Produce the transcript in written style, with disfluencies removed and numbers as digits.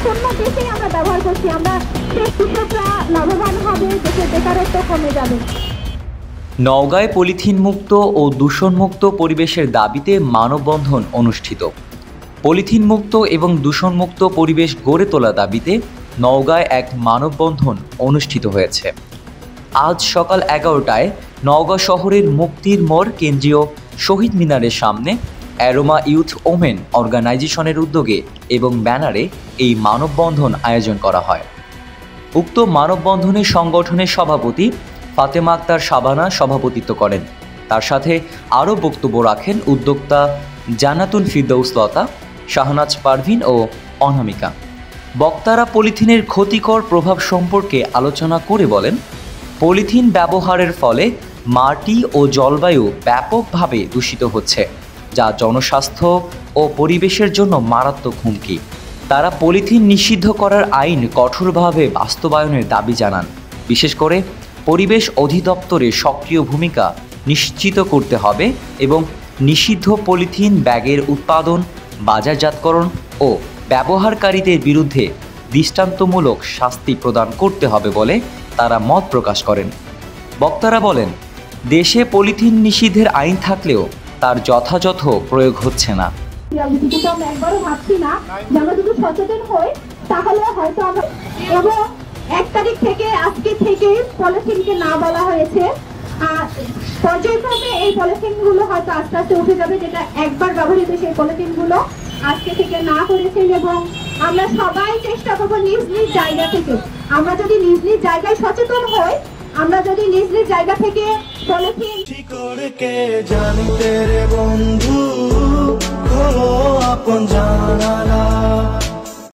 পণ্য দেশেই আমরা ব্যবহার করছি, আমরা সেই কৃষকরা লাভবান হবে, দেশের বেকারত্ব কমে যাবে। নওগাঁয় পলিথিন মুক্ত ও দূষণমুক্ত পরিবেশের দাবিতে মানববন্ধন অনুষ্ঠিত। পলিথিন মুক্ত এবং দূষণমুক্ত পরিবেশ গড়ে তোলা দাবিতে নওগাঁয় এক মানববন্ধন অনুষ্ঠিত হয়েছে। আজ সকাল 11টায় নওগাঁ শহরের মুক্তির মোড় কেন্দ্রীয় শহীদ মিনারের সামনে অ্যারোমা ইউথ ওমেন অর্গানাইজেশনের উদ্যোগে এবং ব্যানারে এই মানববন্ধন আয়োজন করা হয়। উক্ত মানববন্ধনে সংগঠনের সভাপতি ফাতেমা আক্তার শাবানা সভাপতিত্ব করেন। তার সাথে আরও বক্তব্য রাখেন উদ্যোক্তা জান্নাতুল ফিরদৌস লতা, শাহনাজ পারভিন ও অনামিকা। বক্তারা পলিথিনের ক্ষতিকর প্রভাব সম্পর্কে আলোচনা করে বলেন, পলিথিন ব্যবহারের ফলে মাটি ও জলবায়ু ব্যাপকভাবে দূষিত হচ্ছে, যা জনস্বাস্থ্য ও পরিবেশের জন্য মারাত্মক হুমকি। তারা পলিথিন নিষিদ্ধ করার আইন কঠোরভাবে বাস্তবায়নের দাবি জানান। বিশেষ করে পরিবেশ অধিদপ্তরের সক্রিয় ভূমিকা নিশ্চিত করতে হবে এবং নিষিদ্ধ পলিথিন ব্যাগের উৎপাদন, বাজারজাতকরণ ও ব্যবহারকারীদের বিরুদ্ধে দৃষ্টান্তমূলক শাস্তি প্রদান করতে হবে বলে তারা মত প্রকাশ করেন। বক্তারা বলেন, দেশে পলিথিন নিষিদ্ধের আইন থাকলেও তার যথাযথ প্রয়োগ হচ্ছে না। আমরা একবারও ভাবছি না যে আমরা যদি সচেতন হই তাহলে হয়তো আমরা, এবং 1 তারিখ থেকে আজকে থেকে পলিথিনকে না বলা হয়েছে, পর্যায়ক্রমে এই পলিথিনগুলো হয়তো আস্তে আস্তে উঠে যাবে, যেটা একবার ব্যবহৃত সেই পলিথিনগুলো আজকে থেকে না করেছে। এবং আমরা সবাই চেষ্টা করবো নিজ নিজ জায়গা থেকে, আমরা যদি নিজ নিজ জায়গায় সচেতন হই, আমরা যদি নিজ নিজ জায়গা থেকে পলিথিন জানি তেরে বন্ধু খোলো আপন জানালা